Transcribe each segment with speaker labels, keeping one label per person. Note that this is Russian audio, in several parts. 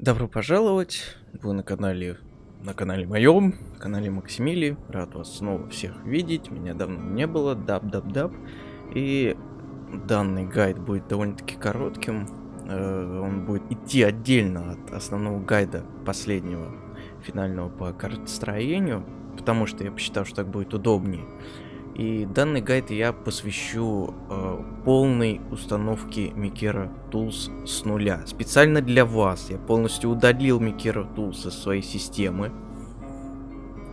Speaker 1: Добро пожаловать! Вы на канале моем, канале Максимили. Рад вас снова всех видеть. Меня давно не было. Даб-даб-даб. И данный гайд будет довольно-таки коротким. Он будет идти отдельно от основного гайда последнего, финального по картостроению, потому что я посчитал, что так будет удобнее. И данный гайд я посвящу полной установке Mikera Tools с нуля. Специально для вас я полностью удалил Mikera Tools из своей системы.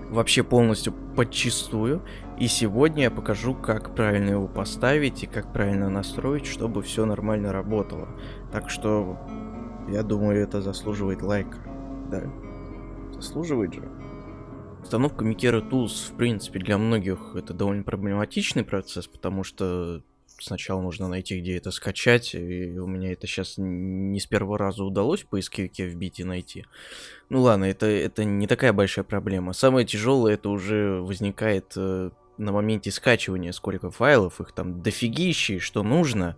Speaker 1: Вообще полностью подчистую. И сегодня я покажу, как правильно его поставить и как правильно настроить, чтобы все нормально работало. Так что я думаю, это заслуживает лайка. Да? Заслуживает же. Установка Mikera Tools, в принципе, для многих это довольно проблематичный процесс, потому что сначала нужно найти, где это скачать, и у меня это сейчас не с первого раза удалось в поисковике вбить и найти. Ну ладно, это не такая большая проблема. Самое тяжелое это уже возникает на моменте скачивания, сколько файлов, их там дофигища, и что нужно.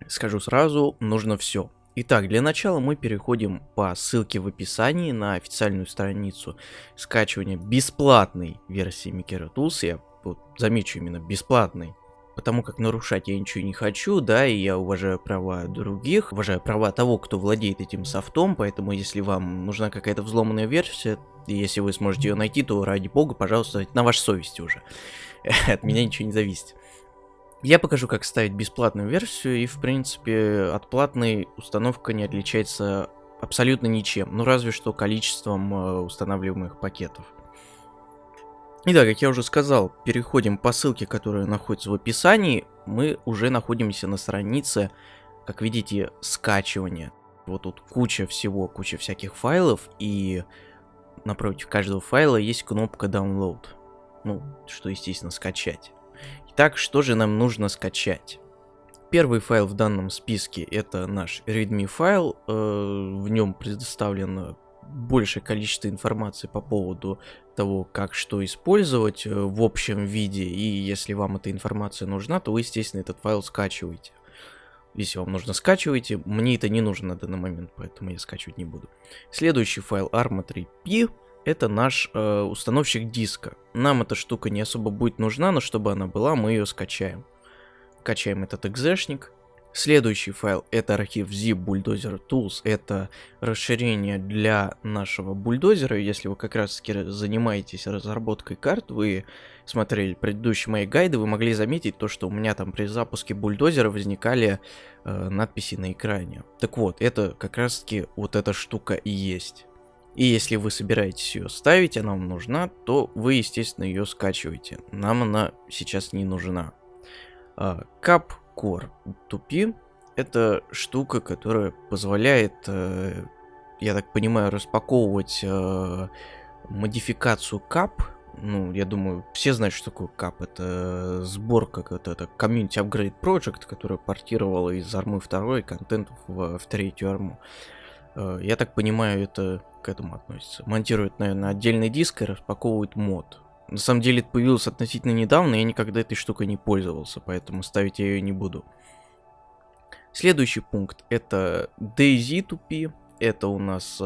Speaker 1: Скажу сразу, нужно все. Итак, для начала мы переходим по ссылке в описании на официальную страницу скачивания бесплатной версии Mikera Tools. Я вот замечу именно бесплатной, потому как нарушать я ничего не хочу, да, и я уважаю права других, уважаю права того, кто владеет этим софтом, поэтому если вам нужна какая-то взломанная версия, и если вы сможете ее найти, то ради бога, пожалуйста, это на вашей совести уже. От меня ничего не зависит. Я покажу, как ставить бесплатную версию, и, в принципе, от платной установка не отличается абсолютно ничем, ну разве что количеством устанавливаемых пакетов. Итак, как я уже сказал, переходим по ссылке, которая находится в описании. Мы уже находимся на странице, как видите, скачивания. Вот тут куча всего, куча всяких файлов, и напротив каждого файла есть кнопка Download. Ну, что, естественно, скачать. Итак, что же нам нужно скачать? Первый файл в данном списке это наш readme файл. В нем предоставлено большее количество информации по поводу того, как что использовать в общем виде. И если вам эта информация нужна, то вы, естественно, этот файл скачиваете. Если вам нужно, скачивайте. Мне это не нужно на данный момент, поэтому я скачивать не буду. Следующий файл arma3p. Это наш установщик диска. Нам эта штука не особо будет нужна, но чтобы она была, мы ее скачаем. Качаем этот экзешник. Следующий файл это архив zip bulldozer tools. Это расширение для нашего бульдозера. Если вы как раз таки занимаетесь разработкой карт, вы смотрели предыдущие мои гайды, вы могли заметить то, что у меня там при запуске бульдозера возникали надписи на экране. Так вот, это как раз таки вот эта штука и есть. И если вы собираетесь ее ставить, она вам нужна, то вы, естественно, ее скачиваете. Нам она сейчас не нужна. Capcore 2P это штука, которая позволяет, я так понимаю, распаковывать модификацию Cap. Ну, я думаю, все знают, что такое Cap. Это сборка, это Community Upgrade Project, которая портировала из армы 2 контент в третью арму. Я так понимаю, это к этому относится. Монтирует, наверное, отдельный диск и распаковывает мод. На самом деле это появилось относительно недавно, я никогда этой штукой не пользовался, поэтому ставить я ее не буду. Следующий пункт это DayZ2P. Это у нас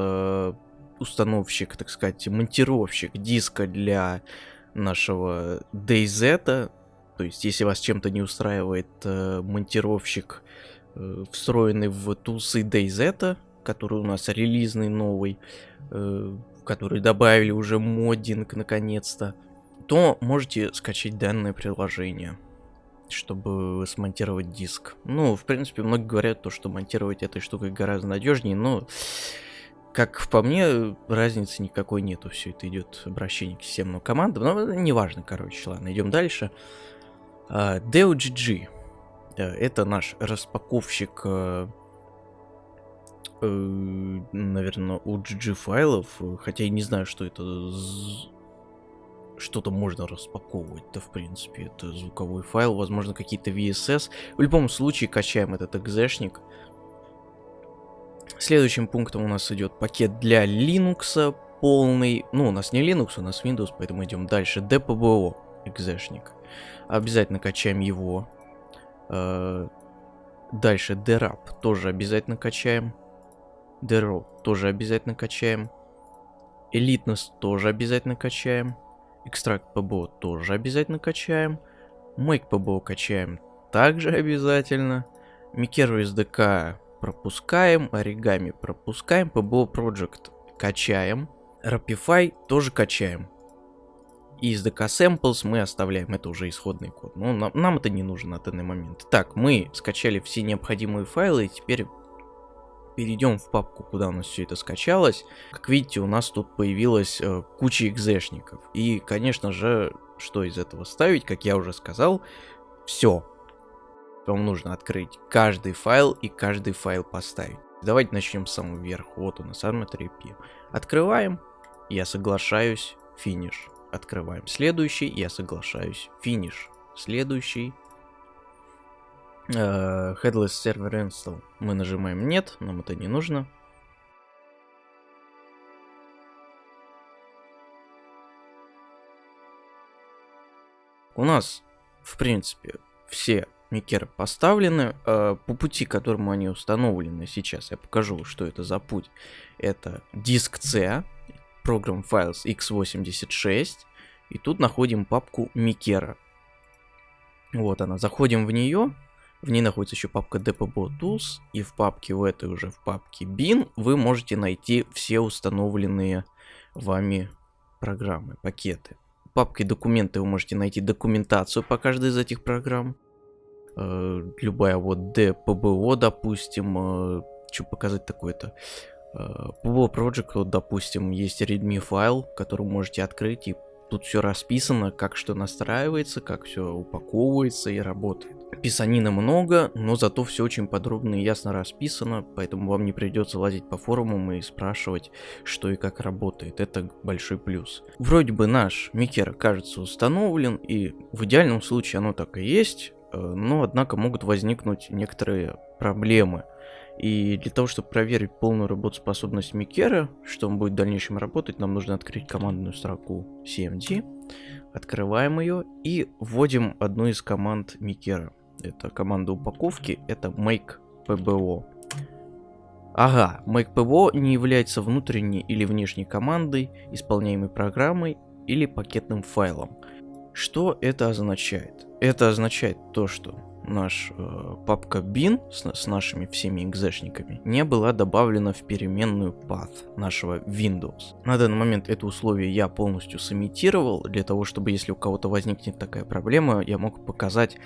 Speaker 1: установщик, так сказать, монтировщик диска для нашего DayZ. То есть, если вас чем-то не устраивает монтировщик, встроенный в тулсы DayZ, который у нас релизный новый, который добавили уже моддинг наконец-то, то можете скачать данное приложение, чтобы смонтировать диск. Ну, в принципе, многие говорят то, что монтировать этой штукой гораздо надежнее, но, как по мне, разницы никакой нету. Все это идет обращение к системным командам, но неважно, короче, ладно, идем дальше. DeoGG. Это наш распаковщик, наверное, OGG файлов, хотя я не знаю, что это что-то можно распаковывать-то, в принципе, это звуковой файл, возможно, какие-то VSS. В любом случае, качаем этот экзешник. Следующим пунктом у нас идет пакет для Linux полный. Ну, у нас не Linux, у нас Windows, поэтому идем дальше. DPBO экзешник. Обязательно качаем его. Дальше DRAP тоже обязательно качаем. Dero тоже обязательно качаем. Eliteness тоже обязательно качаем. Extract PBO тоже обязательно качаем. Make PBO качаем также обязательно. Mikero SDK пропускаем. Origami пропускаем. PBO Project качаем. Rapify тоже качаем. И SDK Samples мы оставляем. Это уже исходный код. Но нам это не нужно на данный момент. Так, мы скачали все необходимые файлы. И теперь перейдем в папку, куда у нас все это скачалось. Как видите, у нас тут появилась куча экзешников. И, конечно же, что из этого ставить, как я уже сказал, все. Вам нужно открыть каждый файл и каждый файл поставить. Давайте начнем с самого верха. Вот у нас Arma3P. Открываем, я соглашаюсь, финиш. Открываем следующий, я соглашаюсь, финиш. Следующий. Headless Server Install. Мы нажимаем нет, нам это не нужно. У нас, в принципе, все микеры поставлены. По пути, к которому они установлены сейчас, я покажу, что это за путь. Это диск C, Program Files x86. И тут находим папку микера. Вот она. Заходим в нее. В ней находится еще папка DPBO Tools, и в папке, в этой уже в папке bin, вы можете найти все установленные вами программы, пакеты. В папке документы вы можете найти документацию по каждой из этих программ. Любая вот DPBO, допустим, что показать такое-то. PBO Project, вот, допустим, есть readme файл, который можете открыть, и тут все расписано, как что настраивается, как все упаковывается и работает. Писанина много, но зато все очень подробно и ясно расписано, поэтому вам не придется лазить по форумам и спрашивать, что и как работает. Это большой плюс. Вроде бы наш микер, кажется, установлен, и в идеальном случае оно так и есть, но однако могут возникнуть некоторые проблемы. И для того, чтобы проверить полную работоспособность микера, что он будет в дальнейшем работать, нам нужно открыть командную строку cmd, открываем ее и вводим одну из команд микера. Это команда упаковки, это make pbo. Ага, make pbo не является внутренней или внешней командой, исполняемой программой или пакетным файлом. Что это означает? Это означает то, что наша папка bin с нашими всеми экзешниками не была добавлена в переменную path нашего Windows. На данный момент это условие я полностью сымитировал, для того, чтобы если у кого-то возникнет такая проблема, я мог показать,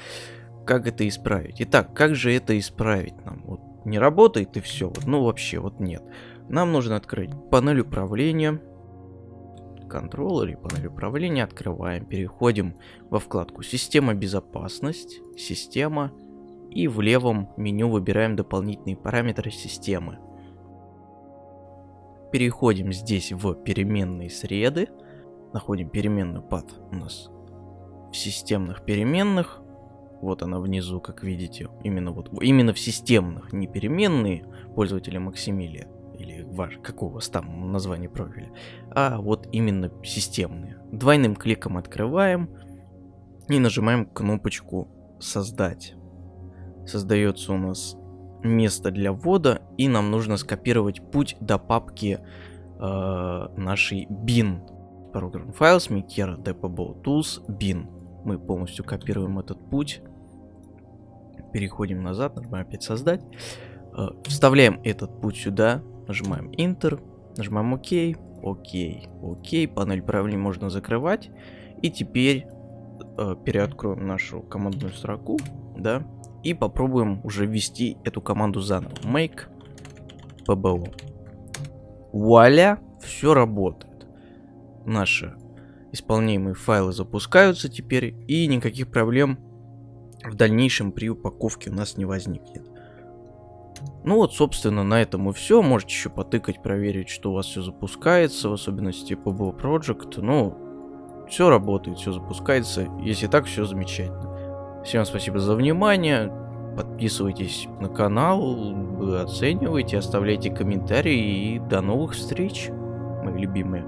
Speaker 1: как это исправить. Итак, как же это исправить нам? Вот не работает и все, вот, ну вообще вот нет. Нам нужно открыть панель управления, Control или панель управления, открываем, переходим во вкладку Система безопасность, Система, и в левом меню выбираем дополнительные параметры системы. Переходим здесь в переменные среды, находим переменную path у нас в системных переменных. Вот она внизу, как видите, именно в системных, не переменные пользователя Максимилия. Или какое у вас там название профиля, а вот именно системные. Двойным кликом открываем и нажимаем кнопочку «Создать». Создается у нас место для ввода, и нам нужно скопировать путь до папки нашей bin. Program Files, Mikero, DPBO Tools, bin. Мы полностью копируем этот путь. Переходим назад, нажимаем опять «Создать». Вставляем этот путь сюда. Нажимаем Enter, нажимаем ОК, ОК, панель управления можно закрывать. И теперь переоткроем нашу командную строку, да, и попробуем уже ввести эту команду заново. Make PBO. Вуаля, все работает. Наши исполняемые файлы запускаются теперь, и никаких проблем в дальнейшем при упаковке у нас не возникнет. Ну вот, собственно, на этом и все. Можете еще потыкать, проверить, что у вас все запускается, в особенности PBO Project. Ну, все работает, все запускается. Если так, все замечательно. Всем спасибо за внимание. Подписывайтесь на канал, оценивайте, оставляйте комментарии и до новых встреч, мои любимые.